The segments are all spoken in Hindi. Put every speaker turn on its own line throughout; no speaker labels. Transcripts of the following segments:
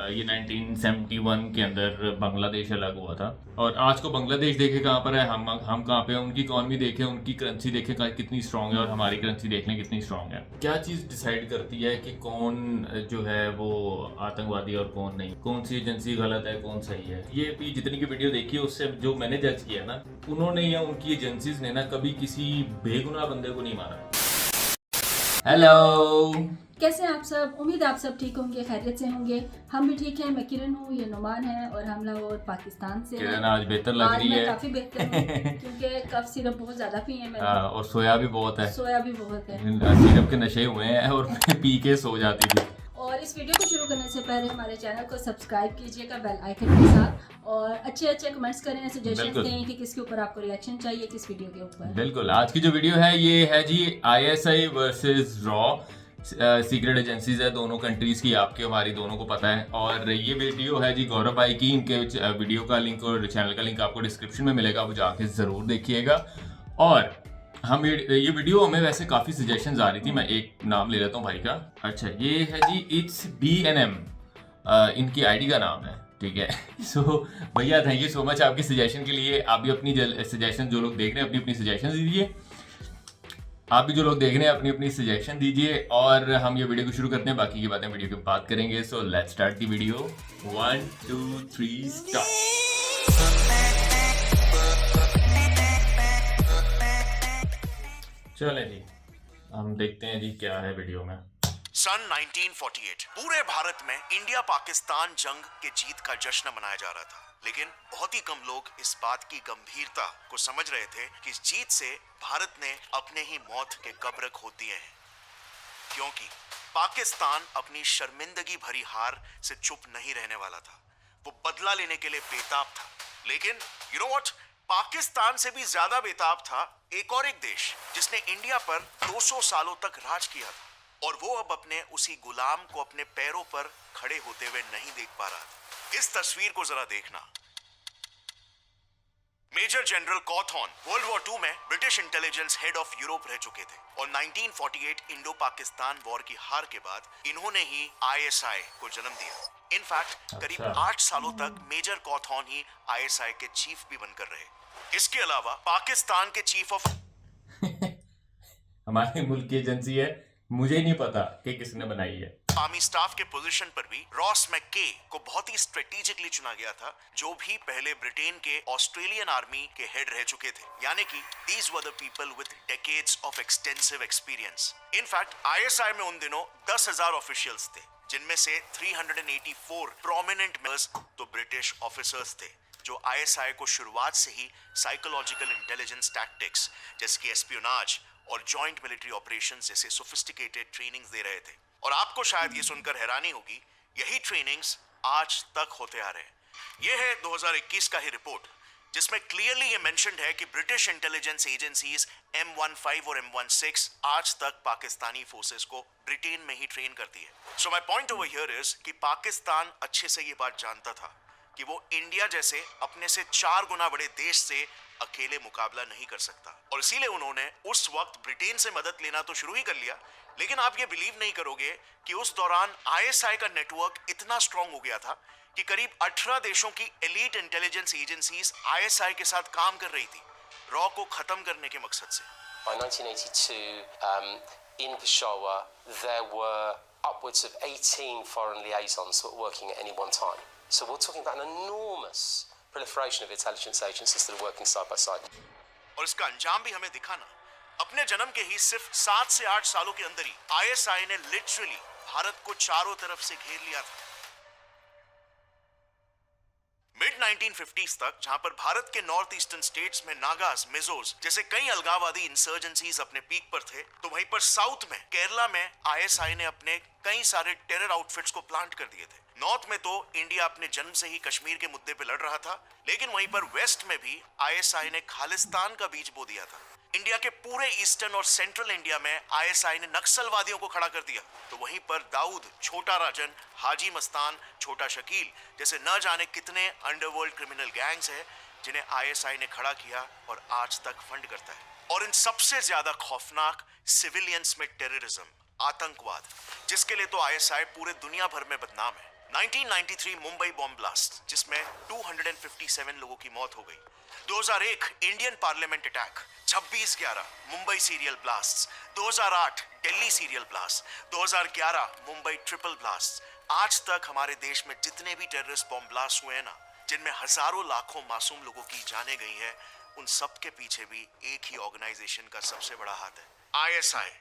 ये 1971 के अंदर बांग्लादेश अलग हुआ था। और आज को बांग्लादेश देखे कहाँ पर है, हम कहाँ पे हैं, उनकी इकॉनमी देखें, उनकी करेंसी देखें कितनी स्ट्रांग है, और हमारी करेंसी देख लें कितनी स्ट्रांग है। क्या चीज़ डिसाइड करती है कि कौन जो है वो आतंकवादी और कौन नहीं, कौन सी एजेंसी गलत है कौन सही है? ये भी जितनी की वीडियो देखी है उससे जो मैंने जज किया ना, उन्होंने या उनकी एजेंसीज ने ना कभी किसी बेगुनाह बंदे को नहीं मारा। हेलो,
कैसे हैं आप सब? उम्मीद आप सब ठीक होंगे, खैरियत से होंगे। हम भी ठीक हैं। मैं किरण हूँ, ये नुमान है और हम लाहौर पाकिस्तान से हैं।
किरण आज बेहतर लग रही है।
आज मैं काफ़ी बेहतर हूँ क्योंकि कफ सिरप बहुत ज़्यादा पी है मैंने।
और सोया भी बहुत है।
सोया भी बहुत है।
सिरप के नशे हुए हैं और मैं पी के सो जाती थी।
और इस वीडियो को शुरू करने से पहले हमारे चैनल को सब्सक्राइब कीजिएगा बेल आइकन के साथ, और अच्छे कमेंट्स करें, सजेशन दें कि किसके ऊपर आपको रिएक्शन चाहिए, किस वीडियो के ऊपर।
बिल्कुल। आज की जो वीडियो है ये है जी ISI versus raw. Secret agencies है दोनों कंट्रीज की, आपके हमारी दोनों को पता है। और ये वीडियो है जी गौरव भाई की। इनके वीडियो का लिंक और चैनल का लिंक आपको डिस्क्रिप्शन में मिलेगा, वो जाके जरूर देखिएगा। और हम ये वीडियो हमें वैसे काफी सजेशंस आ रही थी। मैं एक नाम ले लेता हूँ भाई का। अच्छा, ये है जी इट्स BNM, इनकी आईडी का नाम है, ठीक है। सो भैया थैंक यू सो मच आपकी सजेशन के लिए। आप भी अपनी सजेशन, जो लोग देख रहे हैं अपनी अपनी सजेशन दीजिए। आप भी जो लोग देख रहे हैं अपनी अपनी सजेशन दीजिए, और हम ये वीडियो को शुरू करते हैं। बाकी की बातें वीडियो के बाद करेंगे। So let's start the video. 1 2 3 start. चलें जी, हम देखते हैं जी क्या है वीडियो में।
सन 1948 पूरे भारत में इंडिया पाकिस्तान जंग के जीत का जश्न मनाया जा रहा था, लेकिन बहुत ही कम लोग इस बात की गंभीरता को समझ रहे थे कि इस जीत से भारत ने अपने ही मौत के कब्र खो दिए हैं, क्योंकि पाकिस्तान अपनी शर्मिंदगी भरी हार से चुप नहीं रहने वाला था। वो बदला लेने के लिए बेताब था। लेकिन यू नो व्हाट, पाकिस्तान से भी ज्यादा बेताब था एक देश जिसने इंडिया पर 200 सालों तक राज किया था, और वो अब अपने उसी गुलाम को अपने पैरों पर खड़े होते हुए नहीं देख पा रहा था। इस तस्वीर को जरा देखना। मेजर जनरल कॉथॉन वर्ल्ड वॉर 2 में British intelligence head of Europe रह चुके थे, और 1948 इंडो पाकिस्तान वॉर की हार के बाद इन्होंने ही ISI को जन्म दिया। इनफैक्ट करीब 8 सालों तक मेजर कॉथॉन ही ISI के चीफ भी बनकर रहे। इसके अलावा पाकिस्तान के चीफ ऑफ
हमारे मुल्क की एजेंसी है, मुझे नहीं पता कि किसने बनाई है।
आर्मी स्टाफ के पोजीशन पर भी रॉस मैक्के को बहुत ही स्ट्रेटेजिकली चुना गया था, जो भी पहले ब्रिटेन के ऑस्ट्रेलियन आर्मी के हेड रह चुके थे। यानी कि these were the people with decades of extensive experience. In fact ISI में उन दिनों 10,000 ऑफिशियल्स थे, जिनमें से 384 प्रोमिनेंट मेंबर्स तो ब्रिटिश ऑफिसर्स थे, जो ISI को शुरुआत से ही साइकोलॉजिकल इंटेलिजेंस टैक्टिक्स जैसे कि एस्पियोनाज और जॉइंट मिलिट्री ऑपरेशंस जैसे सोफिस्टिकेटेड ट्रेनिंग्स दे रहे थे। और आपको शायद ये सुनकर हैरानी होगी, यही ट्रेनिंग्स आज तक होते आ रहे हैं। ये है 2021 का ही रिपोर्ट, जिसमें क्लियरली ये मेंशन्ड है कि ब्रिटिश इंटेलिजेंस एजेंसीज M15 और M16 आज तक पाकिस्तानी फोर्सेस को ब्रिटेन में ही ट्रेन करती है। So my point over here is कि पाकिस्तान अच्छे से ये बात जानता था कि वो इंडिया जैसे अपने से 4 गुना बड़े देश से अकेले मुकाबला नहीं कर सकता, और इसीलिए उन्होंने उस वक्त ब्रिटेन से मदद लेना तो शुरू ही कर लिया। लेकिन आप ये बिलीव नहीं करोगे कि उस दौरान ISI का नेटवर्क इतना स्ट्रांग हो गया था कि करीब 18 देशों की एलीट इंटेलिजेंस एजेंसीज ISI के साथ काम कर रही थी, रॉ को खत्म करने के मकसद से।
By 1982, in Peshawar, there were upwards of 18 foreign liaisons that were working at any one time. So we're talking about an enormous proliferation of intelligence agencies that are working side by side.
और इसका अंजाम भी हमें दिखा ना। अपने जन्म के ही सिर्फ 7 से 8 सालों के अंदर ही ISI ने लिटरली भारत को चारों तरफ से घेर लिया था। मिड 1950s तक, जहां पर भारत के नॉर्थ ईस्टर्न स्टेट्स में नागास, मिजोस जैसे कई अलगाववादी इंसर्जेंसीज अपने पीक पर थे, तो वहीं पर साउथ में केरला में ISI ने अपने कई सारे टेरर आउटफिट्स को प्लांट कर दिए थे। नॉर्थ में तो इंडिया अपने जन्म से ही कश्मीर के मुद्दे पे लड़ रहा था, लेकिन वहीं पर वेस्ट में भी ISI ने खालिस्तान का बीज बो दिया था। इंडिया के पूरे ईस्टर्न और सेंट्रल इंडिया में ISI ने नक्सलवादियों को खड़ा कर दिया, तो वहीं पर दाऊद, छोटा राजन, हाजी मस्तान, छोटा शकील जैसे न जाने कितने अंडरवर्ल्ड क्रिमिनल गैंग्स हैं जिन्हें ISI ने खड़ा किया और आज तक फंड करता है। और इन सबसे ज्यादा खौफनाक सिविलियंस में टेररिज्म, आतंकवाद, जिसके लिए तो ISI पूरे दुनिया भर में बदनाम है। 1993 मुंबई बॉम्ब ब्लास्ट जिसमें 257 लोगों की मौत हो गई। 2001 Indian parliament attack, 26/11 Mumbai serial blast, 2008 Delhi serial blast, 2011 Mumbai triple blast. आज तक हमारे देश में जितने भी टेररिस्ट बॉम्ब ब्लास्ट हुए हैं ना, जिनमें हजारों लाखों मासूम लोगों की जानें गई हैं, उन सब के पीछे भी एक ही ऑर्गेनाइजेशन का सबसे बड़ा हाथ है, आईएसआई।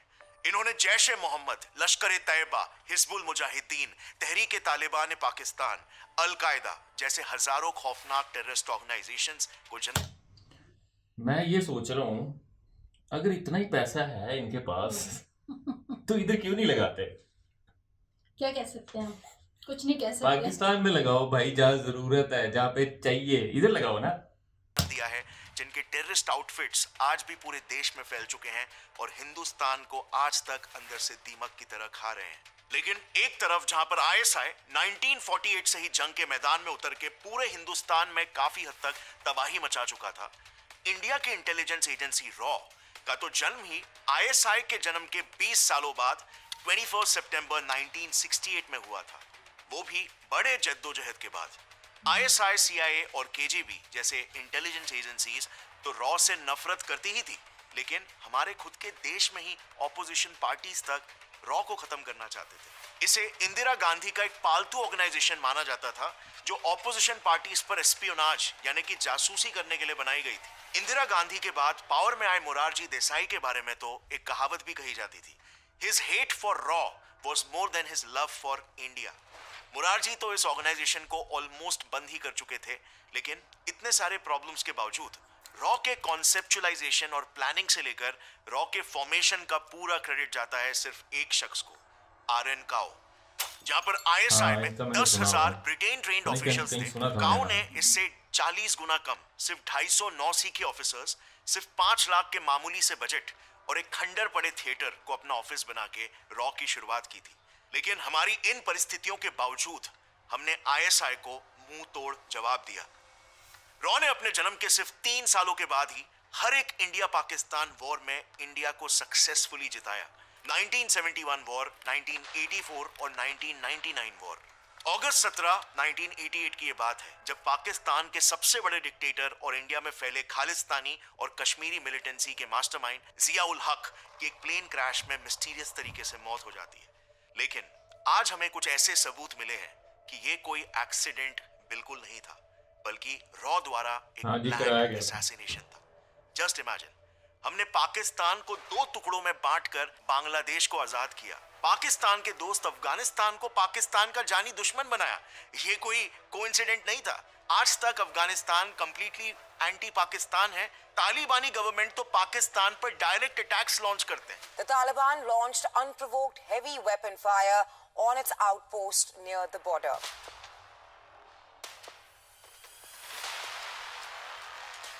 इन्होंने जैश-ए मोहम्मद, लश्कर-ए-तैयबा, हिजबुल मुजाहिदीन, तहरीक-ए-तालिबान पाकिस्तान, अल-कायदा जैसे हजारों खौफनाक टेररिस्ट ऑर्गेनाइजेशंस को
मैं ये सोच रहा हूँ, अगर इतना ही पैसा है इनके पास तो इधर क्यों नहीं लगाते?
क्या कह सकते हैं हम? कुछ नहीं कह सकते।
पाकिस्तान में लगाओ भाई, जहाँ जरूरत है, जहाँ पे चाहिए, इधर लगाओ ना।
दिया है जिनके टेररिस्ट आउटफिट्स आज भी पूरे देश में फैल चुके हैं और हिंदुस्तान को आज तक अंदर से दीमक की तरह खा रहे हैं। लेकिन एक तरफ जहां पर आईएसआई 1948 से ही जंग के मैदान में उतर के पूरे हिंदुस्तान में काफी हद तक तबाही मचा चुका था, इंडिया की इंटेलिजेंस एजेंसी रॉ का तो जन्म ही आईएसआई के जन्म के 20 सालों बाद 21 सितंबर 1968 में हुआ था, वो भी बड़े जद्दोजहद के बाद। आईएसआई, सीआईए और केजीबी जैसे इंटेलिजेंस एजेंसीज तो रॉ से नफरत करती ही थी, लेकिन हमारे खुद के देश में ही ऑपोजिशन पार्टीज तक रॉ को खत्म करना चाहते थे। इसे इंदिरा गांधी का एक पालतू ऑर्गेनाइजेशन माना जाता था, जो ऑपोजिशन पार्टीज पर एस्पियोनाज यानी कि जासूसी करने के लिए बनाई गई थी। इंदिरा गांधी के बाद पावर में आए मोरारजी देसाई के बारे में तो एक कहावत भी कही जाती थी, his hate for raw was more than his love for India. Morarji तो इस ऑर्गेनाइजेशन को ऑलमोस्ट बंद ही कर चुके थे, लेकिन इतने सारे प्रॉब्लम्स के बावजूद रॉ के कॉन्सेप्चुअलाइजेशन और प्लानिंग से लेकर रॉ के फॉर्मेशन का पूरा क्रेडिट जाता है सिर्फ एक शख्स को, आरएन काओ। जहां पर आईएसआई में 10,000 ब्रिटेन ट्रेन्ड ऑफिशियल्स थे, काओ ने इससे 40 गुना कम, सिर्फ 250 नौसीखी ऑफिसर्स, सिर्फ 5 लाख के मामूली से बजट और एक खंडर पड़े थिएटर को अपना ऑफिस बना के रॉ की शुरुआत की थी। लेकिन हमारी इन परिस्थितियों के बावजूद हमने आईएसआई को मुंह तोड़ जवाब दिया। रॉ ने अपने जन्म के सिर्फ 3 सालों के बाद ही हर एक इंडिया पाकिस्तान वॉर में इंडिया को सक्सेसफुली जिताया। 1971 वॉर, 1984 और 1999 वॉर। अगस्त 17, 1988 की ये बात है जब पाकिस्तान के सबसे बड़े डिक्टेटर और इंडिया में फैले खालिस्तानी और कश्मीरी मिलिटेंसी के मास्टरमाइंड जिया उल हक की एक प्लेन क्रैश में मिस्टीरियस तरीके से मौत हो जाती है। लेकिन आज हमें कुछ ऐसे सबूत मिले हैं कि ये कोई एक्सीडेंट बिल्कुल नहीं था, बल्कि रॉ द्वारा एक प्लान्ड असैसिनेशन था। जस्ट इमेजिन, हमने पाकिस्तान को 2 टुकड़ों में बांटकर बांग्लादेश को आजाद किया, पाकिस्तान के दोस्त अफगानिस्तान को पाकिस्तान का जानी दुश्मन बनाया। ये कोई कोइंसिडेंट नहीं था। आज तक अफगानिस्तान कंप्लीटली एंटी पाकिस्तान है। तालिबानी गवर्नमेंट तो पाकिस्तान पर डायरेक्ट अटैक्स लॉन्च करते हैं।
The Taliban launched unprovoked heavy weapon fire on its outpost near the border.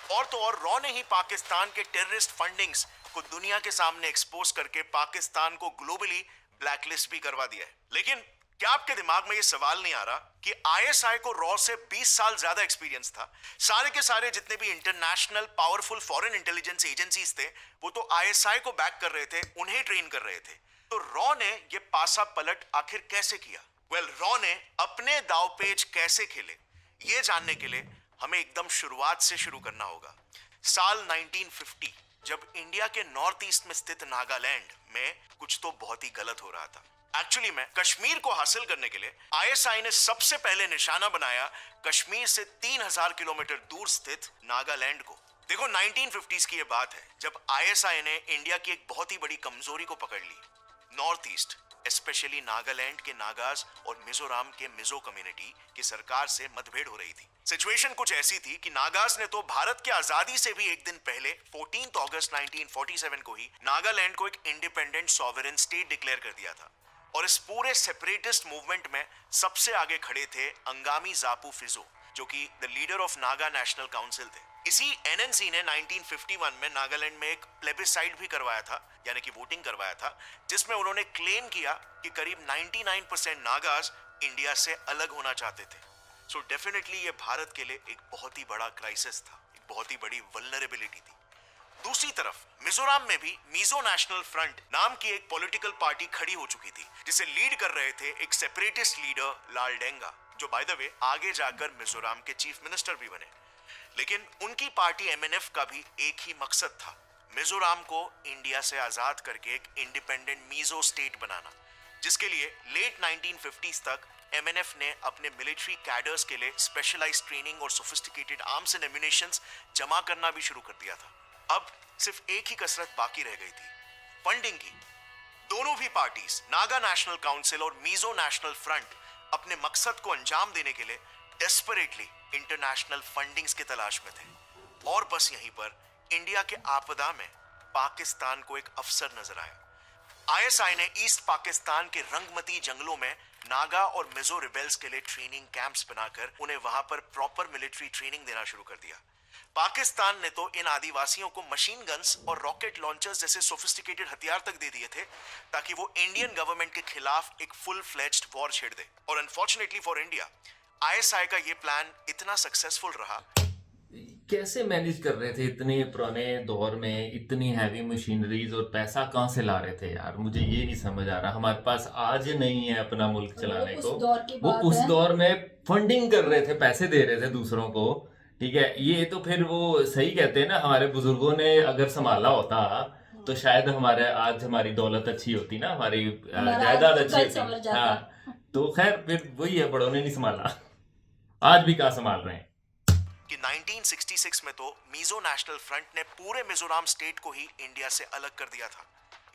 और तो और रॉ ने ही पाकिस्तान के टेररिस्ट फंडिंग्स को दुनिया के सामने एक्सपोज करके पाकिस्तान को ग्लोबली ब्लैकलिस्ट भी करवा दिया है। लेकिन क्या आपके दिमाग में ये सवाल नहीं आ रहा कि आईएसआई को रॉ से 20 साल ज्यादा एक्सपीरियंस था? सारे के सारे जितने भी international powerful foreign intelligence agencies थे, वो तो आईएसआई को बैक कर रहे थे, उन्हें ट्रेन कर रहे थे। तो रॉ ने ये पासा पलट आखिर कैसे किया? रॉ ने अपने दावपेच कैसे खेले, ये जानने के लिए हमें एकदम शुरुआत से शुरू करना होगा। साल 1950, जब इंडिया के नॉर्थ ईस्ट में स्थित नागालैंड में कुछ तो बहुत ही गलत हो रहा था। एक्चुअली में कश्मीर को हासिल करने के लिए आईएसआई ने सबसे पहले निशाना बनाया कश्मीर से 3000 किलोमीटर दूर स्थित नागालैंड को। देखो, 1950s की ये बात है जब आईएसआई ने इंडिया की एक बहुत ही बड़ी कमजोरी को पकड़ ली। नॉर्थ ईस्ट, स्पेशली नागालैंड के नागाज और मिजोरम के मिजो कम्युनिटी की सरकार से मतभेद हो रही थी। सिचुएशन कुछ ऐसी थी कि नागाज ने तो भारत की आजादी से भी एक दिन पहले 14 अगस्त 1947 को ही नागालैंड को एक इंडिपेंडेंट सॉवरेन स्टेट डिक्लेयर कर दिया था। और इस पूरे सेपरेटिस्ट मूवमेंट में सबसे आगे खड़े थे अंगामी जापू फिजो, जो कि the leader of Naga national council थे। इसी एनएनसी ने 1951 में नागालैंड में एक प्लेबिसाइड भी करवाया था, यानी कि वोटिंग करवाया था, जिसमें उन्होंने क्लेम किया कि करीब 99% नागाज इंडिया से अलग होना चाहते थे। सो डेफिनेटली ये भारत के लिए एक बहुत ही बड़ा क्राइसिस था, एक बहुत ही बड़ी वल्नरेबिलिटी थी। दूसरी तरफ मिजोरम में भी मिजो नेशनल फ्रंट नाम की एक पॉलिटिकल पार्टी खड़ी हो चुकी थी, जिसे लीड कर रहे थे एक सेपरेटिस्ट लीडर लालडेंगा, जो बाय द वे आगे जाकर मिजोरम के चीफ मिनिस्टर भी बने। लेकिन उनकी पार्टी एमएनएफ का भी एक ही मकसद था, मिजोरम को इंडिया से आजाद करके एक इंडिपेंडेंट मिजो स्टेट बनाना, जिसके लिए लेट 1950s तक एमएनएफ ने अपने मिलिट्री कैडर्स के लिए स्पेशलाइज्ड ट्रेनिंग और सोफिस्टिकेटेड आर्म्स एंड एम्युनिशंस जमा करना भी शुरू कर दिया था। अब सिर्फ एक ही कसरत बाकी रह गई थी, फंडिंग की। दोनों भी पार्टीज, नागा नेशनल काउंसिल और मिजो नेशनल फ्रंट, अपने मकसद को अंजाम देने के लिए डेस्परेटली इंटरनेशनल फंडिंग्स की तलाश में थे। और बस यहीं पर इंडिया के आपदा में पाकिस्तान को एक अवसर नजर आया। आईएसआई ने ईस्ट पाकिस्तान के रंगमती जंगलों में नागा और मिजो रिबेल्स के लिए ट्रेनिंग कैंप्स बनाकर उन्हें वहां पर प्रॉपर मिलिट्री ट्रेनिंग देना शुरू कर दिया। पाकिस्तान ने तो इन आदिवासियों को मशीन गन्स और रॉकेट लॉन्चर्स जैसे सोफिस्टिकेटेड हथियार तक दे दिए थे, ताकि वो इंडियन गवर्नमेंट के खिलाफ एक फुल फ्लेज्ड वॉर छेड़ दे। और अनफॉर्चुनेटली फॉर इंडिया, आईएसआई का ये प्लान इतना सक्सेसफुल रहा।
कैसे मैनेज कर रहे थे इतने पुराने दौर में, इतनी हैवी मशीनरीज, और पैसा कहाँ से ला रहे थे यार? मुझे ये नहीं समझ आ रहा। हमारे पास आज नहीं है अपना मुल्क चलाने को, वो उस दौर में फंडिंग कर रहे थे, पैसे दे रहे थे दूसरों को। ठीक है, ये तो फिर वो सही कहते हैं ना, हमारे बुजुर्गों ने अगर संभाला होता तो शायद हमारे आज हमारी दौलत अच्छी होती ना, हमारी जायदाद अच्छी होती। हाँ, तो खैर फिर वही है, बड़ों ने नहीं संभाला, आज भी कहाँ संभाल रहे हैं।
कि 1966 में तो मिजो नेशनल फ्रंट ने पूरे मिजोरम स्टेट को ही इंडिया से अलग कर दिया था।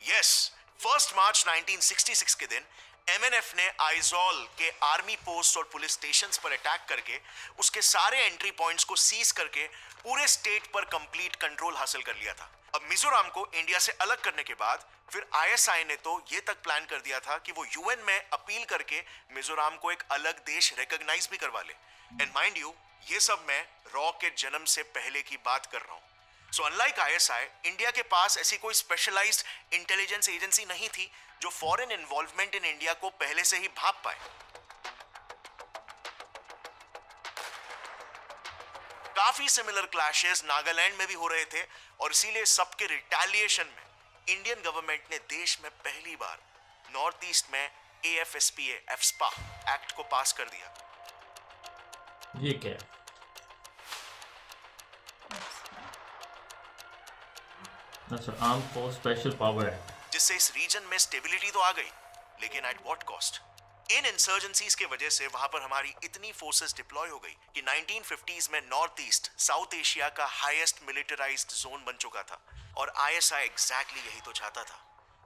यस, 1 मार्च 1966 के दिन एमएनएफ ने आइजोल के आर्मी पोस्ट और पुलिस स्टेशंस पर अटैक करके उसके सारे एंट्री पॉइंट्स को सीज करके पूरे स्टेट पर कंप्लीट कंट्रोल हासिल कर लिया था। अब मिजोरम को इंडिया से अलग करने के बाद फिर आईएसआई ने तो ये तक प्लान कर दिया था कि वो यूएन में अपील करके मिजोरम को एक अलग देश रिकॉग्नाइज भी करवा ले। एंड माइंड यू, ये सब मैं रॉ के जन्म से पहले की बात कर रहा हूं। सो अनलाइक आईएसआई, इंडिया के पास ऐसी कोई स्पेशलाइज्ड इंटेलिजेंस एजेंसी नहीं थी जो फॉरेन इन्वॉल्वमेंट इन इंडिया को पहले से ही भांप पाए। काफी सिमिलर क्लैशेस नागालैंड में भी हो रहे थे, और इसीलिए सबके रिटेलिएशन में इंडियन गवर्नमेंट ने देश में पहली बार नॉर्थ ईस्ट में एएफएसपीए एफस्पा एक्ट को पास कर दिया।
ये क्या है? अच्छा, arm force special power act,
जिससे इस रीजन में स्टेबिलिटी तो आ गई, लेकिन at what cost? In insurgencies के वजह से वहां पर हमारी इतनी फोर्सेस डिप्लॉय हो गई कि 1950s में नॉर्थ ईस्ट साउथ एशिया का हाईएस्ट मिलिटराइज्ड जोन बन चुका था। और आईएसआई एग्जैक्टली यही तो चाहता था।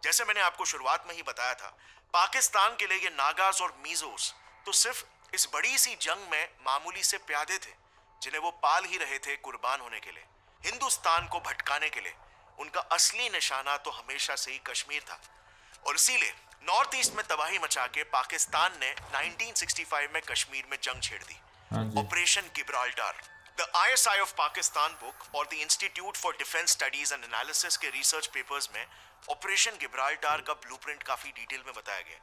जैसे मैंने आपको शुरुआत में ही बताया था, पाकिस्तान के लिए ये नागाज और मिजोस तो सिर्फ इस बड़ी सी जंग में मामूली से प्यादे थे, जिन्हें वो पाल ही रहे थे कुर्बान होने के लिए। हिंदुस्तान को भटकाने के लिए उनका असली निशाना तो हमेशा से ही कश्मीर था। और इसीलिए नॉर्थ ईस्ट में तबाही मचा के पाकिस्तान ने 1965 में कश्मीर में जंग छेड़ दी, operation Gibraltar. The ISI of Pakistan book और the institute for defence studies and analysis के रिसर्च पेपर्स में ऑपरेशन गिब्राल्टार का ब्लूप्रिंट काफी डिटेल में बताया गया।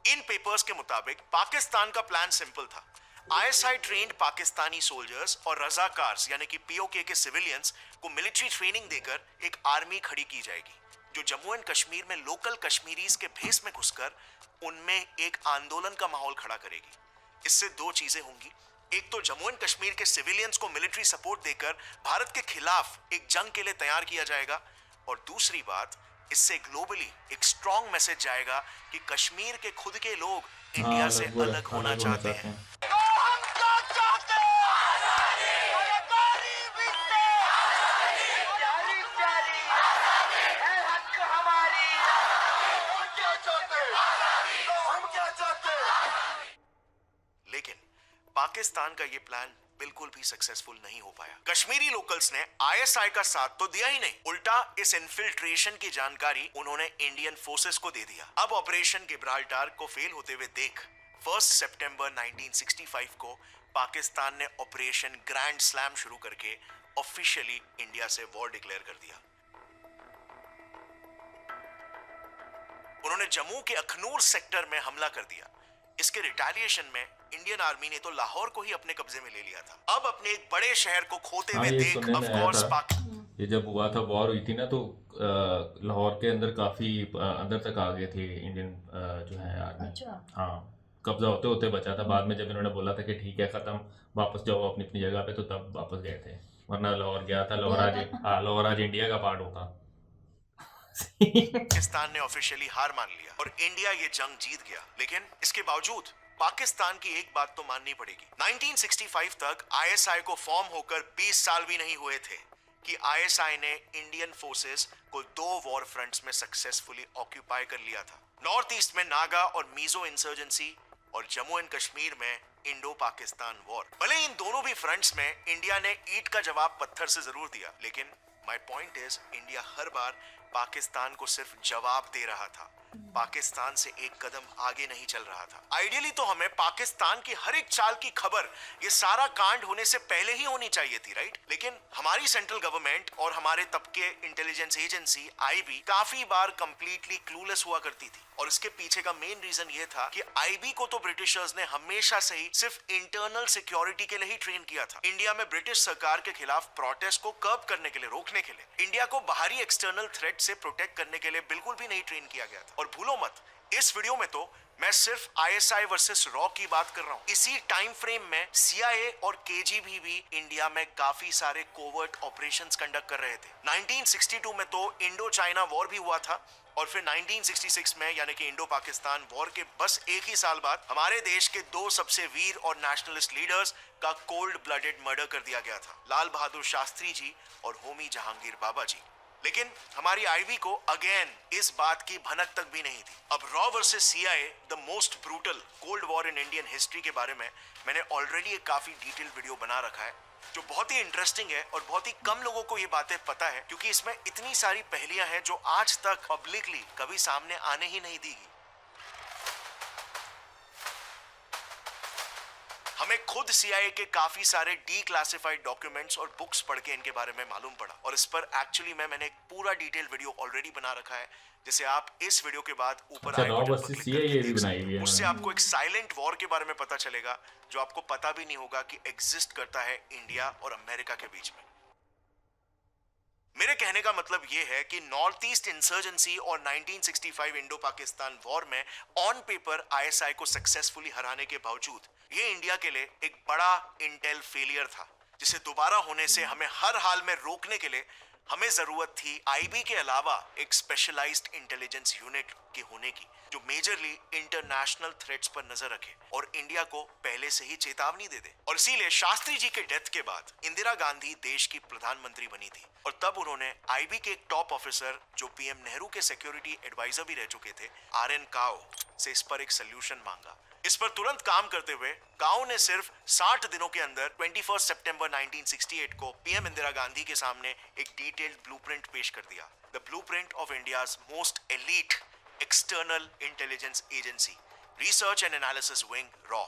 इन पेपर्स के मुताबिक पाकिस्तान का प्लान सिंपल था। आईएसआई ट्रेंड पाकिस्तानी सोल्जर्स और रजाकार्स यानी कि पीओके के सिविलियंस को मिलिट्री ट्रेनिंग देकर एक आर्मी खड़ी की जाएगी, जो जम्मू एंड कश्मीर में लोकल कश्मीरीज के भेस में घुसकर उनमें एक आंदोलन का माहौल खड़ा करेगी। इससे दो चीजें होंगी, एक तो जम्मू एंड कश्मीर के सिविलियंस को मिलिट्री सपोर्ट देकर भारत के खिलाफ एक जंग के लिए तैयार किया जाएगा, और दूसरी बात, इससे ग्लोबली एक स्ट्रॉन्ग मैसेज जाएगा कि कश्मीर के खुद के लोग इंडिया से अलग होना चाहते हैं। लेकिन पाकिस्तान का ये प्लान बिल्कुल भी सक्सेसफुल नहीं हो पाया। कश्मीरी लोकल्स ने आईएसआई का साथ तो दिया ही नहीं, उल्टा इस इन्फिल्ट्रेशन की जानकारी उन्होंने इंडियन फोर्सेस को दे दिया। अब ऑपरेशन गिब्राल्टार को फेल होते हुए देख 1 सितंबर 1965 को पाकिस्तान ने ऑपरेशन ग्रैंड स्लैम शुरू करके ऑफिशियली इंडिया से वॉर डिक्लेयर कर दिया। उन्होंने जम्मू के अखनूर सेक्टर में हमला कर दिया। इसके रिटेलिएशन में इंडियन आर्मी ने तो लाहौर को ही अपने कब्जे में ले लिया था। अब अपने एक बड़े शहर को खोते हुए देख ऑफ कोर्स
ये जब हुआ था, वॉर हुई थी ना, तो लाहौर के अंदर काफ़ी अंदर तक आ गए थे इंडियन जो है आर्मी।
अच्छा।
हाँ, कब्जा होते होते बचा था। बाद में जब इन्होंने बोला था कि ठीक है ख़त्म, वापस जाओ अपनी अपनी जगह पे, तो तब वापस गए थे। वरना लाहौर गया था, लाहौर आज, हाँ, लाहौर आज इंडिया का पार्ट होता।
पाकिस्तान ने ऑफिशियली हार मान लिया और इंडिया ये जंग जीत गया। लेकिन इसके बावजूद पाकिस्तान की एक बात तो माननी पड़ेगी, 1965 तक आईएसआई को फॉर्म होकर 20 साल भी नहीं हुए थे कि आईएसआई ने इंडियन फोर्सेस को 2 वॉर फ्रंट्स में सक्सेसफुली ऑक्यूपाई कर लिया था। नॉर्थ ईस्ट में नागा और मीजो इंसर्जेंसी और जम्मू एंड कश्मीर में इंडो पाकिस्तान वॉर। भले इन दोनों भी फ्रंट्स में इंडिया ने ईंट का जवाब पत्थर से जरूर दिया, लेकिन माय पॉइंट इज इंडिया हर बार पाकिस्तान को सिर्फ जवाब दे रहा था, पाकिस्तान से एक कदम आगे नहीं चल रहा था। आइडियली तो हमें पाकिस्तान की हर एक चाल की खबर ये सारा कांड होने से पहले ही होनी चाहिए थी, राइट? लेकिन हमारी सेंट्रल गवर्नमेंट और हमारे तब के इंटेलिजेंस एजेंसी आईबी काफी बार कंप्लीटली क्लूलेस हुआ करती थी। और इसके पीछे का मेन रीजन ये था कि आईबी को तो ब्रिटिशर्स ने हमेशा से ही सिर्फ इंटरनल सिक्योरिटी के लिए ही ट्रेन किया था। इंडिया में ब्रिटिश सरकार के खिलाफ प्रोटेस्ट को कर्ब करने के लिए, रोकने के लिए। इंडिया को बाहरी एक्सटर्नल थ्रेट से प्रोटेक्ट करने के लिए बिल्कुल भी नहीं ट्रेन किया गया था। और भूलो मत, इस वीडियो में तो मैं सिर्फ आईएसआई वर्सेस रॉ की बात कर रहा हूं। इसी टाइम फ्रेम में सीआईए और केजीबी भी इंडिया में काफी सारे कोवर्ट ऑपरेशंस कंडक्ट कर रहे थे। 1962 में तो इंडो चाइना वॉर भी हुआ था, और फिर 1966 में यानी कि इंडो पाकिस्तान वॉर के बस एक ही साल बाद हमारे देश के 2 सबसे वीर और नेशनलिस्ट लीडर्स का कोल्ड ब्लडेड मर्डर कर दिया गया था, लाल बहादुर शास्त्री जी और होमी जहांगीर बाबा जी। लेकिन हमारी आईबी को अगेन इस बात की भनक तक भी नहीं थी। अब raw versus CIA, the most brutal cold war in Indian history के बारे में मैंने ऑलरेडी एक काफी डिटेल वीडियो बना रखा है, जो बहुत ही इंटरेस्टिंग है और बहुत ही कम लोगों को ये बातें पता है, क्योंकि इसमें इतनी सारी पहेलियां हैं जो आज तक पब्लिकली कभी सामने आने ही नहीं दी गई। हमें खुद सीआईए के काफी सारे डीक्लासिफाइड डॉक्यूमेंट्स और बुक्स पढ़ के इनके बारे में मालूम पड़ा, और इस पर एक्चुअली मैंने एक पूरा डिटेल वीडियो ऑलरेडी बना रखा है, जिसे आप इस वीडियो के बाद ऊपर आई बटन पर क्लिक करके देख सकते हैं। उससे आपको एक साइलेंट वॉर के बारे में पता चलेगा, जो आपको पता भी नहीं होगा कि एग्जिस्ट करता है इंडिया और अमेरिका के बीच में। मेरे कहने का मतलब यह है कि नॉर्थ ईस्ट इंसर्जेंसी और 1965 इंडो पाकिस्तान वॉर में ऑन पेपर आईएसआई को सक्सेसफुली हराने के बावजूद ये इंडिया के लिए एक बड़ा इंटेल फेलियर था, जिसे दोबारा होने से हमें हर हाल में रोकने के लिए हमें जरूरत थी आईबी के अलावा एक स्पेशलाइज्ड इंटेलिजेंस यूनिट के होने की, जो मेजरली इंटरनेशनल थ्रेट्स पर नजर रखे और इंडिया को पहले से ही चेतावनी दे दे। और इसीलिए शास्त्री जी के डेथ के बाद इंदिरा गांधी देश की प्रधानमंत्री बनी थी, और तब उन्होंने आईबी के एक टॉप ऑफिसर, जो पीएम नेहरू के सिक्योरिटी एडवाइजर भी रह चुके थे, आरएन काओ से इस पर एक सोल्यूशन मांगा। इस पर तुरंत काम करते हुए काओ ने सिर्फ 60 दिनों के अंदर 21 सितंबर 1968 को पीएम इंदिरा गांधी के सामने एक डिटेल्ड ब्लूप्रिंट पेश कर दिया, the blueprint of India's most elite external intelligence agency, research and analysis wing, raw,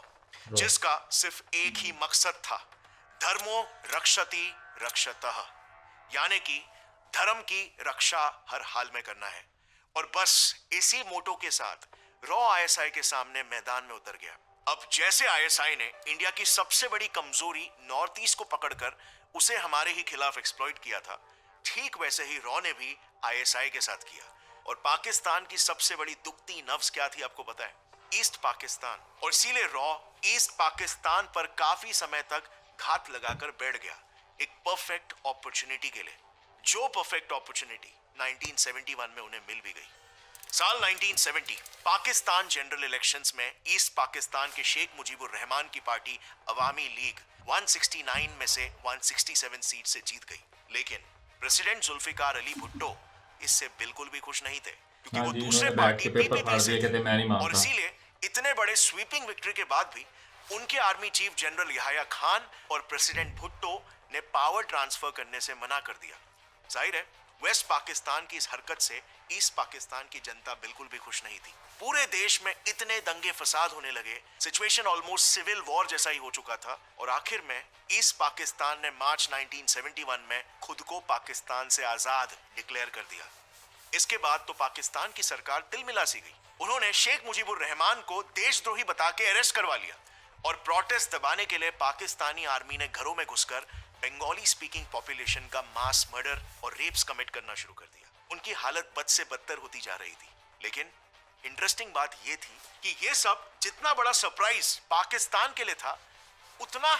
जिसका सिर्फ एक ही मकसद था, धर्मो रक्षति रक्षतः, यानी कि धर्म की रक्षा हर हाल में करना है। और बस इसी मोटो के साथ रॉ आईएसआई के सामने मैदान में उतर गया। अब जैसे आईएसआई ने इंडिया की सबसे बड़ी कमजोरी नॉर्थ ईस्ट को पकड़कर उसे हमारे ही खिलाफ एक्सप्लॉइट किया था, ठीक वैसे ही रॉ ने भी आईएसआई के साथ किया। और पाकिस्तान की सबसे बड़ी दुखती नब्ज क्या थी आपको पता है? ईस्ट पाकिस्तान। और इसीलिए रॉ ईस्ट पाकिस्तान पर काफी समय तक घात लगाकर बैठ गया, एक परफेक्ट अपॉर्चुनिटी के लिए, जो परफेक्ट अपॉर्चुनिटी 1971 में उन्हें मिल भी गई। साल 1970 पाकिस्तान जनरल इलेक्शंस में ईस्ट पाकिस्तान के शेख मुजीबुर रहमान की पार्टी अवामी लीग 169 में से 167 सीट से जीत गई। लेकिन प्रेसिडेंट जुल्फिकार अली भुट्टो इससे बिल्कुल भी खुश नहीं थे, क्योंकि वो दूसरे पार्टी पीपीपी से थे। और इसीलिए इतने बड़े स्वीपिंग विक्ट्री के बाद भी उनके आर्मी चीफ जनरल यहाया खान और प्रेसिडेंट भुट्टो ने पावर ट्रांसफर करने से मना कर दिया। जाहिर है वेस्ट पाकिस्तान की इस हरकत से ईस्ट पाकिस्तान की जनता बिल्कुल भी खुश नहीं थी। पूरे देश में इतने दंगे फसाद होने लगे, सिचुएशन ऑलमोस्ट सिविल वॉर जैसा ही हो चुका था, और आखिर में ईस्ट पाकिस्तान ने मार्च 1971 में खुद को पाकिस्तान से आजाद डिक्लेयर कर दिया। इसके बाद तो पाकिस्तान की सरकार तिलमिला सी गई। उन्होंने शेख मुजीबुर रहमान को देशद्रोही बता के अरेस्ट करवा लिया, और प्रोटेस्ट दबाने के लिए पाकिस्तानी आर्मी ने घरों में घुसकर बंगाली स्पीकिंग पॉपुलेशन का मास मर्डर और रेप्स कमिट करना शुरू कर दिया। उनकी हालत बद से बदतर होती जा रही थी। लेकिन इंटरेस्टिंग बात यह थी कि यह सब जितना बड़ा सरप्राइज पाकिस्तान के लिए था, उतना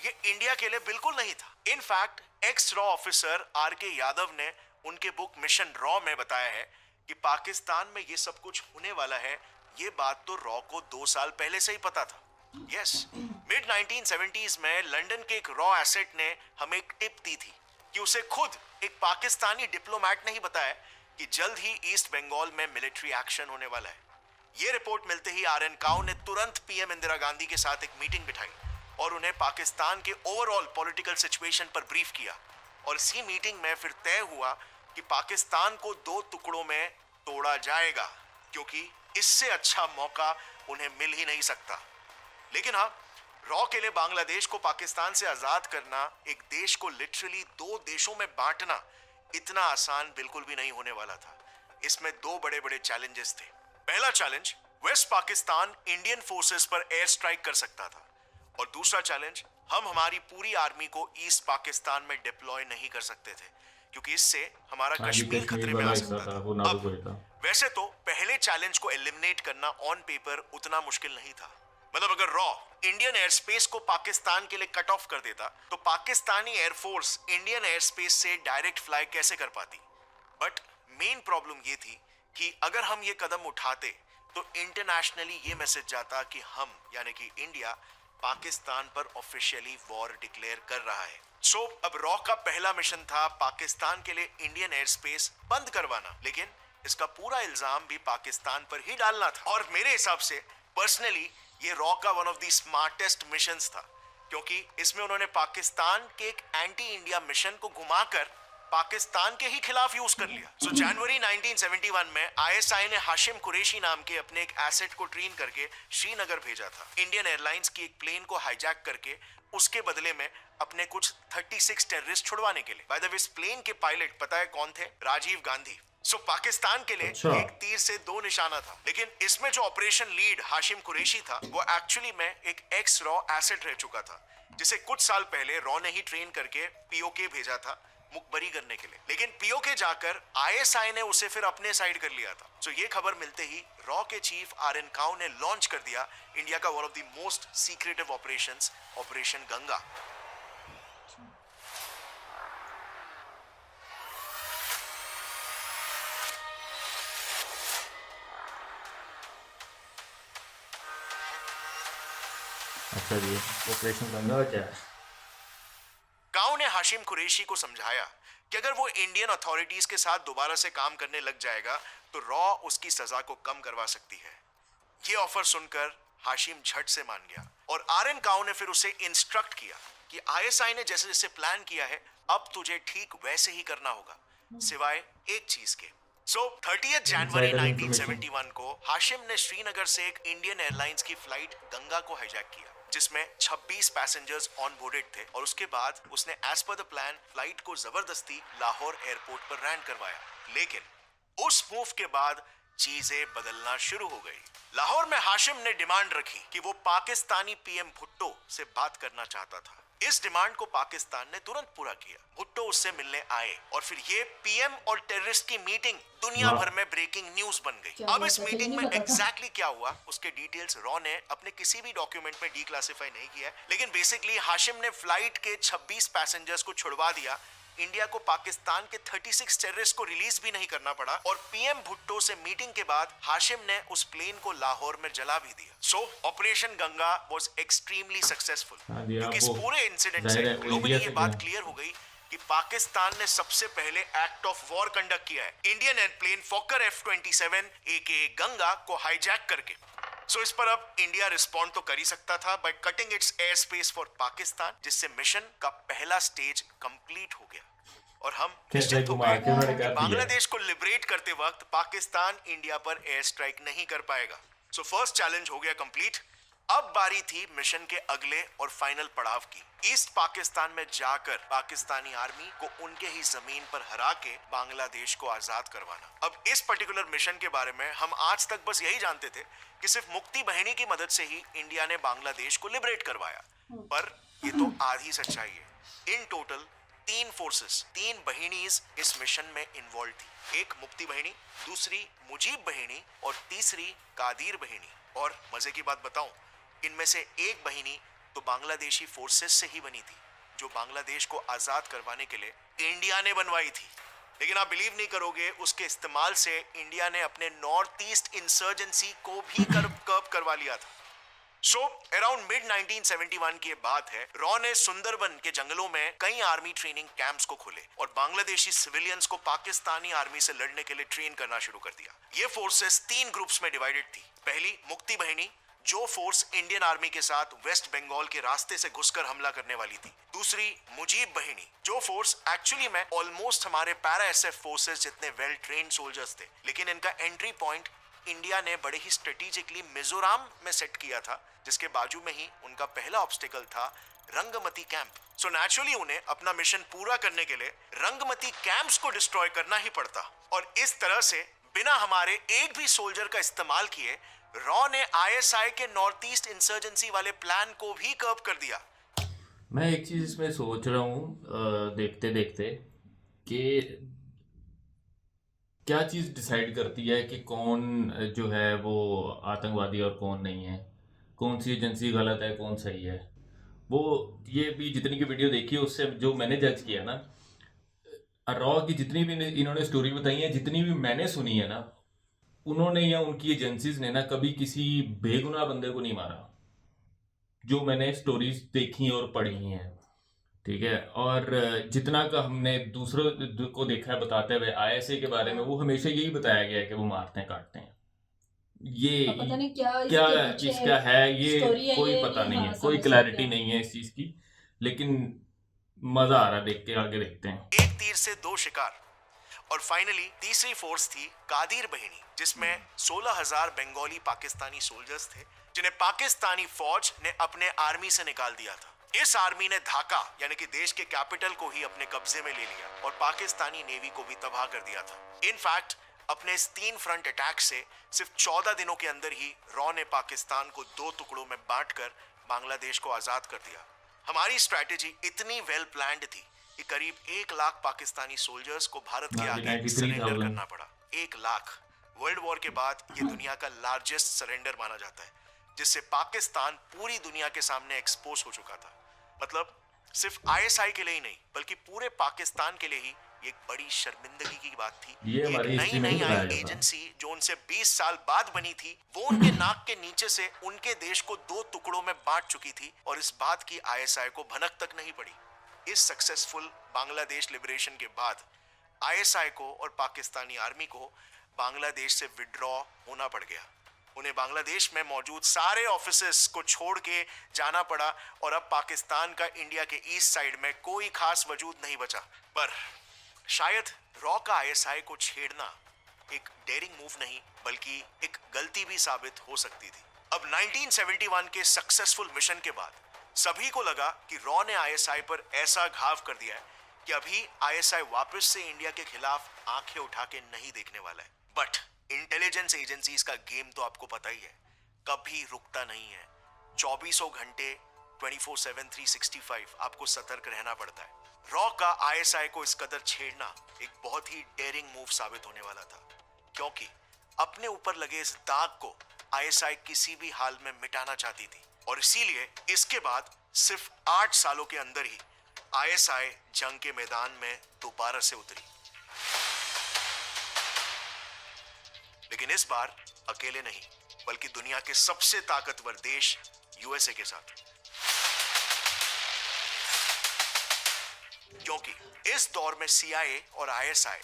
ये इंडिया के लिए बिल्कुल नहीं था। इनफैक्ट एक्स रॉ ऑफिसर आर.के. यादव ने उनके बुक मिशन रॉ में बताया है कि पाकिस्तान में ये सब कुछ होने वाला है। ये बात तो रॉ को 2 साल पहले से ही पता था। यस, मिड 1970s में लंदन के एक रॉ एसेट ने हमें एक टिप दी थी कि उसे खुद एक पाकिस्तानी डिप्लोमेट ने ही बताया कि जल्द ही ईस्ट बंगाल में मिलिट्री एक्शन होने वाला है। ये रिपोर्ट मिलते ही आर.एन. काउ ने तुरंत पीएम इंदिरा गांधी के साथ एक मीटिंग बिठाई और उन्हें पाकिस्तान के ओवरऑल पॉलिटिकल सिचुएशन पर ब्रीफ किया। और इसी मीटिंग में फिर तय हुआ कि पाकिस्तान को 2 टुकड़ों में तोड़ा जाएगा, क्योंकि इससे अच्छा मौका उन्हें मिल ही नहीं सकता। लेकिन हाँ, रॉ के लिए बांग्लादेश को पाकिस्तान से आजाद करना, एक देश को लिटरली 2 देशों में बांटना, इतना आसान बिल्कुल भी नहीं होने वाला था। इसमें 2 बड़े बड़े चैलेंजेस थे। पहला challenge, west Pakistan Indian forces पर एयर स्ट्राइक कर सकता था, और दूसरा चैलेंज, हम हमारी पूरी आर्मी को ईस्ट पाकिस्तान में डिप्लॉय नहीं कर सकते थे, क्योंकि इससे हमारा कश्मीर खतरे में आ सकता था। अब वैसे तो पहले चैलेंज को एलिमिनेट करना ऑन पेपर उतना मुश्किल नहीं था। मतलब अगर रॉ इंडियन एयर स्पेस को पाकिस्तान के लिए कट ऑफ कर देता, तो Pakistani air force Indian air space से डायरेक्ट फ्लाई कैसे कर पाती। बट मेन प्रॉब्लम ये थी कि अगर हम ये कदम उठाते तो इंटरनेशनली ये मैसेज जाता कि हम यानी कि इंडिया पाकिस्तान पर ऑफिशियली वॉर डिक्लेयर कर रहा है। सो अब रॉ का पहला मिशन था पाकिस्तान के लिए इंडियन एयर स्पेस बंद करवाना, लेकिन इसका पूरा इल्जाम भी पाकिस्तान पर ही डालना था। और मेरे हिसाब से पर्सनली ये रॉ का one of the smartest missions था, क्योंकि इसमें उन्होंने पाकिस्तान के एक एंटी इंडिया मिशन को घुमाकर पाकिस्तान के ही खिलाफ यूज कर लिया। सो जनवरी 1971 में आईएसआई ने हाशिम कुरैशी नाम के अपने एक एसेट को ट्रेन करके श्रीनगर भेजा था, इंडियन एयरलाइंस की एक प्लेन को हाईजैक करके उसके बदले में अपने कुछ 36 टेररिस्ट छुड़वाने के लिए। बाय द वे, इस प्लेन के पायलट पता है कौन थे? राजीव गांधी। सो पाकिस्तान के लिए एक तीर से 2 निशाना था। लेकिन इसमें जो ऑपरेशन लीड हाशिम कुरैशी था, वो एक्चुअली में एक एक्स रॉ एसेट रह चुका था, जिसे कुछ साल पहले रॉ ने ही ट्रेन करके पीओके भेजा था मुखबरी करने के लिए। लेकिन पीओके जाकर आईएसआई ने उसे फिर अपने साइड कर लिया था। सो ये खबर मिलते ही रॉ के चीफ आर.एन. काउ ने लॉन्च कर दिया इंडिया का one of the most secretive operations, operation Ganga.
अच्छा जी, ऑपरेशन गंगा क्या है?
काउ ने हाशिम कुरैशी को समझाया कि अगर वो इंडियन अथॉरिटीज के साथ दोबारा से काम करने लग जाएगा तो रॉ उसकी सजा को कम करवा सकती है। ये ऑफर सुनकर हाशिम झट से मान गया और आर.एन. काउ ने फिर उसे इंस्ट्रक्ट किया कि आईएसआई ने जैसे जैसे प्लान किया है, अब तुझे ठीक वैसे ही करना होगा, सिवाय एक चीज के। सो 30 जनवरी 1971 को हाशिम ने श्रीनगर से एक इंडियन एयरलाइंस की फ्लाइट गंगा को हाईजैक किया, जिसमें 26 पैसेंजर्स ऑन बोर्डेड थे, और उसके बाद उसने as per the plan flight को जबरदस्ती लाहौर एयरपोर्ट पर लैंड करवाया। लेकिन उस मूव के बाद चीजें बदलना शुरू हो गई। लाहौर में हाशिम ने डिमांड रखी कि वो पाकिस्तानी पीएम भुट्टो से बात करना चाहता था। इस डिमांड को पाकिस्तान ने तुरंत पूरा किया। भुट्टो उससे मिलने आए और फिर ये पीएम और टेररिस्ट की मीटिंग दुनिया भर में ब्रेकिंग न्यूज बन गई। अब इस मीटिंग में एग्जैक्टली क्या हुआ उसके डिटेल्स रॉ ने अपने किसी भी डॉक्यूमेंट में डिक्लासिफाई नहीं किया, लेकिन बेसिकली हाशिम ने फ्लाइट के 26 पैसेंजर्स को छुड़वा दिया। इंडिया को पाकिस्तान के 36 टेररिस्ट को रिलीज भी नहीं करना पड़ा, और पीएम भुट्टो से मीटिंग के बाद हाशिम ने उस प्लेन को लाहौर में जला भी दिया। सो operation Ganga was extremely successful, क्योंकि इस पूरे इंसिडेंट से ग्लोबली ये बात क्लियर हो गई कि पाकिस्तान ने सबसे पहले एक्ट ऑफ वॉर कंडक्ट किया है, Indian airplane फोकर F-27 AKA Ganga को हाईजैक करके। सो इस पर अब इंडिया रिस्पॉन्ड तो कर ही सकता था by cutting it's air space for Pakistan, जिससे मिशन का पहला स्टेज कंप्लीट हो गया और हम निश्चित हो गए कि बांग्लादेश को लिबरेट करते वक्त पाकिस्तान इंडिया पर एयर स्ट्राइक नहीं कर पाएगा। सो फर्स्ट चैलेंज हो गया कंप्लीट। अब बारी थी मिशन के अगले और फाइनल पड़ाव की, ईस्ट पाकिस्तान में जाकर पाकिस्तानी आर्मी को उनके ही जमीन पर हरा के बांग्लादेश को आजाद करवाना। अब इस पर्टिकुलर मिशन के बारे में हम आज तक बस यही जानते थे कि सिर्फ मुक्ति बहिनी की मदद से ही इंडिया ने बांग्लादेश को लिबरेट करवाया, पर ये तो आधी सच्चाई है, इन टोटल 3 फोर्सेस, 3 बहिनीज इस मिशन में इन्वॉल्व थी। एक मुक्ति बहिनी, दूसरी मुजीब बहिनी और तीसरी कादिर बहिनी। और मजे की बात बताऊं, इनमें से एक बहिनी तो बांग्लादेशी फोर्सेस से ही बनी थी, जो बांग्लादेश को आजाद करवाने के लिए इंडिया ने बनवाई थी। लेकिन आप बिलीव नहीं करोगे, उसके इस्तेमाल से इंडिया ने अपने नॉर्थ ईस्ट इंसर्जेंसी को भी कर्ब करवा लिया था। सो अराउंड मिड 1971 की बात है, रॉ ने सुंदरबन के जंगलों में कई आर्मी ट्रेनिंग कैंप्स को खोले और बांग्लादेशी सिविलियंस को पाकिस्तानी आर्मी से लड़ने के लिए ट्रेन करना शुरू कर दिया। ये फोर्सेस 3 ग्रुप्स में डिवाइडेड थी। पहली मुक्ति बहिनी, जो फोर्स इंडियन आर्मी के साथ वेस्ट बंगाल के रास्ते से घुसकर हमला करने वाली थी। दूसरी मुजीब बहिनी, जो फोर्स एक्चुअली में ऑलमोस्ट हमारे पैरा एसएफ फोर्सेस जितने वेल ट्रेन्ड सोल्जर्स थे, लेकिन इनका एंट्री पॉइंट इंडिया ने बड़े ही स्ट्रेटेजिकली मिजोरम में सेट किया था, जिसके बाजू में ही उनका पहला ऑब्स्टिकल था रंगमती कैंप। सो नेचुरली उन्हें अपना मिशन पूरा करने के लिए रंगमती कैंप्स को डिस्ट्रॉय करना ही पड़ता। और इस तरह से बिना हमारे एक भी सोल्जर का इस्तेमाल किए रॉ ने आईएसआई के नॉर्थ ईस्ट इंसर्जेंसी वाले प्लान को भी कर्ब कर दिया।
मैं एक चीज इसमें सोच रहा हूँ देखते देखते कि क्या चीज डिसाइड करती है कि कौन जो है वो आतंकवादी और कौन नहीं है, कौन सी एजेंसी गलत है कौन सही है। वो ये भी जितनी की वीडियो देखी है उससे जो मैंने जज किया ना, रॉ की जितनी भी इन्होंने स्टोरी बताई है, जितनी भी मैंने सुनी है ना, उन्होंने या उनकी एजेंसीज ने ना कभी किसी बेगुनाह बंदे को नहीं मारा, जो मैंने स्टोरीज देखी और पढ़ी हैं। ठीक है। और जितना का हमने दूसरों को देखा है बताते हुए आईएसए के बारे में, वो हमेशा यही बताया गया है कि वो मारते हैं काटते हैं। ये
अब पता नहीं क्या
क्या
इसके पीछे
इसका है, ये
स्टोरी है,
कोई
ये
पता नहीं है,
हाँ,
कोई
समझ
क्लैरिटी
सकते हैं।
नहीं है इस चीज की। लेकिन मजा आ रहा है देख के, आगे देखते हैं।
एक तीर से 2 शिकार। और फाइनली तीसरी फोर्स थी कादिर बहिनी, जिसमें 16,000 बंगाली पाकिस्तानी सोल्जर्स थे, जिन्हें पाकिस्तानी फौज ने अपने आर्मी से निकाल दिया था। इस आर्मी ने ढाका यानी कि देश के कैपिटल को ही अपने कब्जे में ले लिया और पाकिस्तानी नेवी को भी तबाह कर दिया था। इनफैक्ट अपने इस 3 फ्रंट अटैक से सिर्फ 14 दिनों के अंदर ही रॉ ने पाकिस्तान को 2 टुकड़ों में बांटकर बांग्लादेश को आजाद कर दिया। हमारी स्ट्रैटेजी इतनी वेल प्लान्ड थी कि करीब 1 लाख पाकिस्तानी सोल्जर्स को भारत के आगे सरेंडर करना पड़ा। 1 लाख। वर्ल्ड वॉर के बाद ये दुनिया का लार्जेस्ट सरेंडर माना जाता है, जिससे पाकिस्तान पूरी दुनिया के सामने एक्सपोज हो चुका था। मतलब सिर्फ आईएसआई के लिए ही नहीं, बल्कि पूरे पाकिस्तान के लिए ही एक बड़ी शर्मिंदगी की बात थी।
ये
एक
हमारी हिस्ट्री में
नई
ही बताया
आई
जाता है।
एजेंसी जो उनसे 20 साल बाद बनी थी, वो उनके नाक के नीचे से उनके देश को 2 टुकड़ों में बांट चुकी थी और इस बात की आईएसआई को भनक तक नहीं पड़ी। इस सक्सेसफुल बांग्लादेश लिबरेशन के बाद आईएसआई को और पाकिस्तानी आर्मी को बांग्लादेश से विड्रॉ होना पड़ गया। उन्हें बांग्लादेश में मौजूद सारे ऑफिसेस को छोड़ के जाना पड़ा और अब पाकिस्तान का इंडिया के ईस्ट साइड में कोई खास वजूद नहीं बचा। पर शायद रॉ का आईएसआई को छेड़ना एक डेयरिंग मूव नहीं, बल्कि एक गलती भी साबित हो सकती थी। अब 1971 के सक्सेसफुल मिशन के बाद सभी को लगा कि रॉ ने आईएसआई पर ऐसा घाव कर दिया है कि अभी आईएसआई वापस से इंडिया के खिलाफ आंखें उठा के नहीं देखने वाला है। बट इंटेलिजेंस एजेंसीज का गेम तो आपको पता ही है, कभी रुकता नहीं है। 24 घंटे 24/7 365 आपको सतर्क रहना पड़ता है। रॉ का आईएसआई को इस कदर छेड़ना एक बहुत ही डेयरिंग मूव साबित होने वाला था, क्योंकि अपने ऊपर लगे इस दाग को आईएसआई किसी भी हाल में मिटाना चाहती थी। और इसीलिए इसके बाद सिर्फ 8 सालों के अंदर ही आईएसआई जंग के मैदान में दोबारा से उतरी। लेकिन इस बार अकेले नहीं, बल्कि दुनिया के सबसे ताकतवर देश यूएसए के साथ। क्योंकि इस दौर में सीआईए और आईएसआई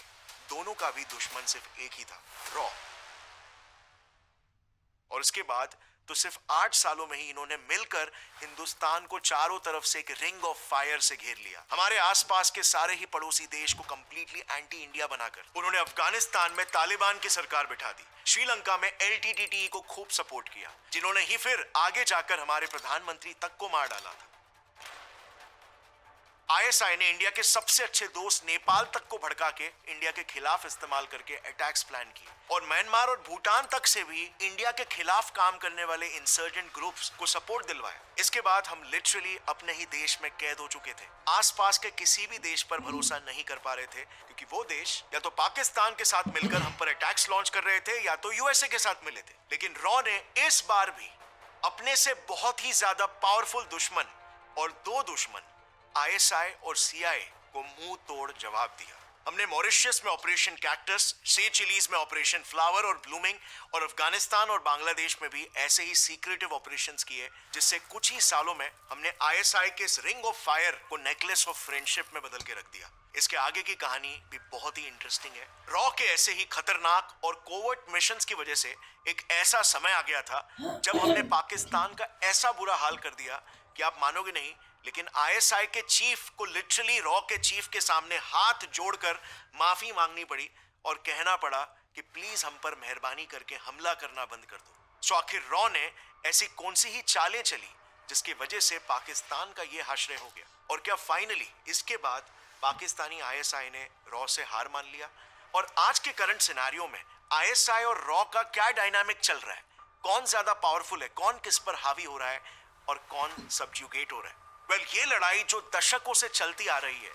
दोनों का भी दुश्मन सिर्फ एक ही था, रॉ। और इसके बाद तो सिर्फ 8 सालों में ही इन्होंने मिलकर हिंदुस्तान को चारों तरफ से एक रिंग ऑफ फायर से घेर लिया। हमारे आसपास के सारे ही पड़ोसी देश को कंप्लीटली एंटी इंडिया बनाकर उन्होंने अफगानिस्तान में तालिबान की सरकार बिठा दी। श्रीलंका में एलटीटीई को खूब सपोर्ट किया, जिन्होंने ही फिर आगे जाकर हमारे प्रधानमंत्री तक को मार डाला था। आईएसआई ने इंडिया के सबसे अच्छे दोस्त नेपाल तक को भड़का के इंडिया के खिलाफ इस्तेमाल करके अटैक्स प्लान किए और म्यांमार और भूटान तक से भी इंडिया के खिलाफ काम करने वाले इंसर्जेंट ग्रुप्स को सपोर्ट दिलवाया। इसके बाद हम लिटरली अपने ही देश में कैद हो चुके थे। आसपास के किसी भी देश पर भरोसा नहीं कर पा रहे थे क्योंकि वो देश या तो पाकिस्तान के साथ मिलकर हम पर अटैक्स लॉन्च कर रहे थे या तो यूएसए के साथ मिले थे। लेकिन रॉ ने इस बार भी अपने से बहुत ही ज्यादा पावरफुल दुश्मन और दो दुश्मन आईएसआई और सीआईए को मुंह तोड़ जवाब दिया। हमने मॉरिशस में ऑपरेशन कैक्टस, सेचिलीज में ऑपरेशन फ्लावर और ब्लूमिंग और अफगानिस्तान और बांग्लादेश में भी ऐसे ही सीक्रेटिव ऑपरेशंस किए जिससे कुछ ही सालों में हमने आईएसआई के इस रिंग ऑफ फायर को नेकलेस ऑफ फ्रेंडशिप में बदल के रख दिया। इसके आगे की कहानी भी बहुत ही इंटरेस्टिंग है। रॉ के ऐसे ही खतरनाक और कोवर्ट मिशंस की वजह से एक ऐसा समय आ गया था जब हमने पाकिस्तान का ऐसा बुरा हाल कर दिया कि आप मानोगे नहीं, लेकिन आईएसआई के चीफ को लिटरली रॉ के चीफ के सामने हाथ जोड़कर माफी मांगनी पड़ी और कहना पड़ा कि प्लीज हम पर मेहरबानी करके हमला करना बंद कर दो। सो आखिर रॉ ने ऐसी कौन सी ही चालें चली जिसकी वजह से पाकिस्तान का ये हाशरे हो गया? और क्या फाइनली इसके बाद पाकिस्तानी आईएसआई ने रॉ से हार मान लिया? और आज के करंट सिनेरियो में आईएसआई और रॉ का क्या डायनामिक चल रहा है? कौन ज्यादा पावरफुल है, कौन किस पर हावी हो रहा है और कौन सब्जुगेट हो रहा है? वेल, ये लड़ाई जो दशकों से चलती आ रही है,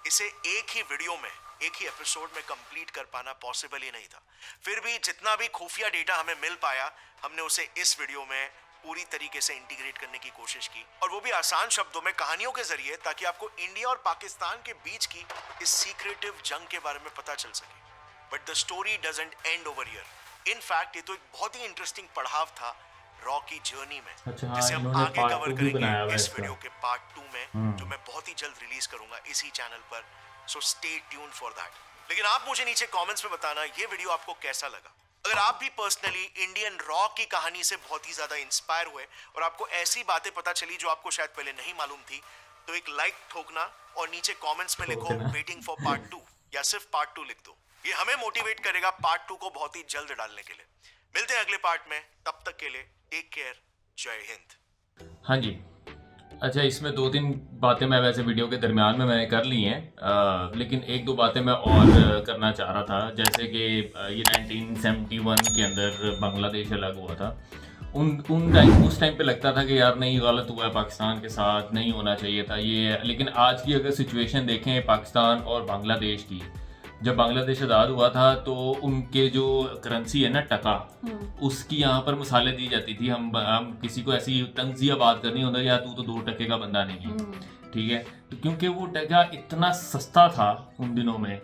इसे एक ही वीडियो में, एक ही एपिसोड में कंप्लीट कर पाना पॉसिबल ही नहीं था। फिर भी जितना भी खुफिया डेटा हमें मिल पाया, हमने उसे इस वीडियो में पूरी तरीके से इंटीग्रेट करने की कोशिश की, और वो भी आसान शब्दों में, कहानियों के जरिए, ताकि आपको इंडिया और पाकिस्तान के बीच की इस सीक्रेटिव जंग के बारे में पता चल सके। But the story doesn't and over here. In fact ये तो एक बहुत ही इंटरेस्टिंग पड़ाव था रॉ की जर्नी में, जिसे हम आगे कवर करेंगे इस वीडियो के पार्ट 2 में, जो मैं बहुत ही जल्द रिलीज करूंगा इसी चैनल पर। So stay tune for that. लेकिन आप मुझे नीचे कमेंट्स में बताना ये वीडियो आपको कैसा लगा। अगर आप भी पर्सनली इंडियन रॉ की कहानी से बहुत ही ज्यादा इंस्पायर हुए और आपको ऐसी बातें पता चली जो आपको शायद पहले नहीं मालूम थी, तो एक लाइक ठोकना और नीचे कमेंट्स में लिखो वेटिंग फॉर पार्ट 2 या सिर्फ पार्ट 2 लिख दो। ये हमें मोटिवेट करेगा पार्ट 2 को बहुत ही जल्द डालने के लिए। मिलते हैं अगले पार्ट में, तब तक के लिए टेक केयर, जय हिंद।
हाँ जी, अच्छा, इसमें 2-3 बातें मैं वैसे वीडियो के दरमियान में मैंने कर ली हैं, लेकिन 1-2 बातें मैं और करना चाह रहा था। जैसे कि ये 1971 के अंदर बांग्लादेश अलग हुआ था। उस टाइम पे लगता था कि यार नहीं, गलत हुआ है पाकिस्तान के साथ, नहीं होना चाहिए था ये। लेकिन आज की अगर सिचुएशन देखें पाकिस्तान और बांग्लादेश की, जब बांग्लादेश आज़ाद हुआ था तो उनके जो करेंसी है ना, टका, उसकी यहाँ पर मिसालें दी जाती थी। हम किसी को ऐसी तंजिया बात करनी होता है, या तू तो 2 टके का बंदा नहीं है, ठीक है, तो क्योंकि वो टका इतना सस्ता था उन दिनों में,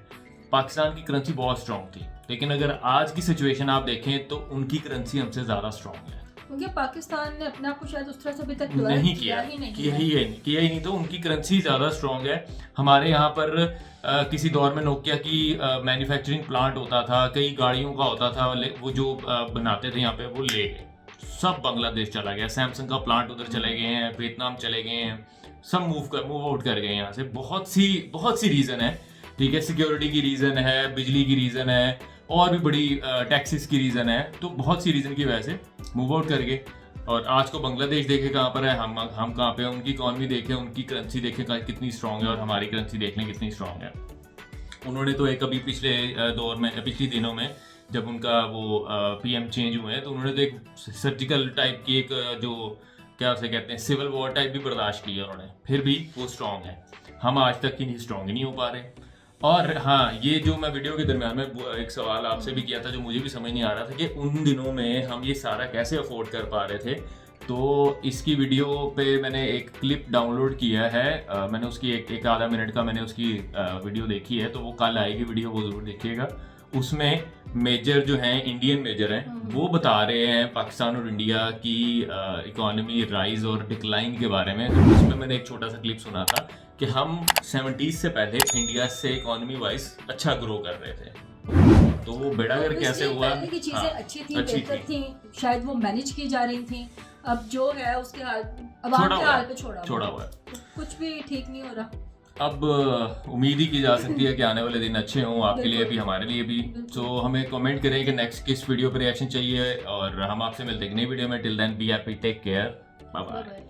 पाकिस्तान की करेंसी बहुत स्ट्रॉन्ग थी। लेकिन अगर आज की सिचुएशन आप देखें तो उनकी करेंसी हमसे ज़्यादा स्ट्रॉन्ग है,
क्योंकि पाकिस्तान ने अपना कुछ शायद उस तरह से अभी तक
नहीं किया ही नहीं, तो उनकी करेंसी ज़्यादा स्ट्रॉन्ग है। हमारे यहाँ पर किसी दौर में नोकिया की मैन्युफैक्चरिंग प्लांट होता था, कई गाड़ियों का होता था, वो जो बनाते थे यहाँ पे वो ले गए, सब बांग्लादेश चला गया। सैमसंग का प्लांट उधर चले गए हैं, वियतनाम चले गए हैं, सब मूव आउट कर गए यहाँ से। बहुत सी रीज़न है, ठीक है, सिक्योरिटी की रीज़न है, बिजली की रीज़न है, और भी बड़ी टैक्सेस की रीज़न है। तो बहुत सी रीज़न की वजह से मूव आउट कर गए। और आज को बांग्लादेश देखे कहाँ पर है, हम कहाँ पे हैं, उनकी इकॉनमी देखें, उनकी करेंसी देखें कितनी स्ट्रॉन्ग है, और हमारी करेंसी देख लें कितनी स्ट्रॉन्ग है। उन्होंने तो एक अभी पिछले दौर में, पिछले दिनों में जब उनका वो पीएम चेंज हुए हैं, तो उन्होंने तो एक सर्जिकल टाइप की एक जो क्या उसे कहते हैं, सिविल वॉर टाइप भी बर्दाश्त की है उन्होंने, फिर भी वो स्ट्रॉन्ग है। हम आज तक की स्ट्रॉन्ग ही नहीं हो पा रहे। और हाँ, ये जो मैं वीडियो के दरमियान में एक सवाल आपसे भी किया था जो मुझे भी समझ नहीं आ रहा था कि उन दिनों में हम ये सारा कैसे अफोर्ड कर पा रहे थे, तो इसकी वीडियो पे मैंने एक क्लिप डाउनलोड किया है। मैंने उसकी एक आधा मिनट का मैंने उसकी वीडियो देखी है, तो वो कल आएगी वीडियो, वो ज़रूर देखिएगा। उसमें मेजर जो हैं, इंडियन मेजर हैं, वो बता रहे हैं पाकिस्तान और इंडिया की इकोनॉमी राइज और डिक्लाइन के बारे में। तो उसमें मैंने एक छोटा सा क्लिप सुना था कि हम 70s से पहले इंडिया से इकोनॉमी वाइज अच्छा ग्रो कर रहे थे। तो वो बेड़ागर कैसे हुआ?
पहले की चीजें अच्छी थी, बेहतर थी, शायद वो मैनेज की जा रही थी। अब जो है उसके हाल, अवाम के हाल पे छोड़ा हुआ है, तो कुछ भी ठीक नहीं हो रहा।
अब उम्मीद ही की जा सकती है कि आने वाले दिन अच्छे हों आपके लिए भी, हमारे लिए भी। तो हमें कमेंट करें कि नेक्स्ट किस वीडियो पर रिएक्शन चाहिए, और हम आपसे मिलते हैं नई वीडियो में। Till then be happy, take care, bye bye.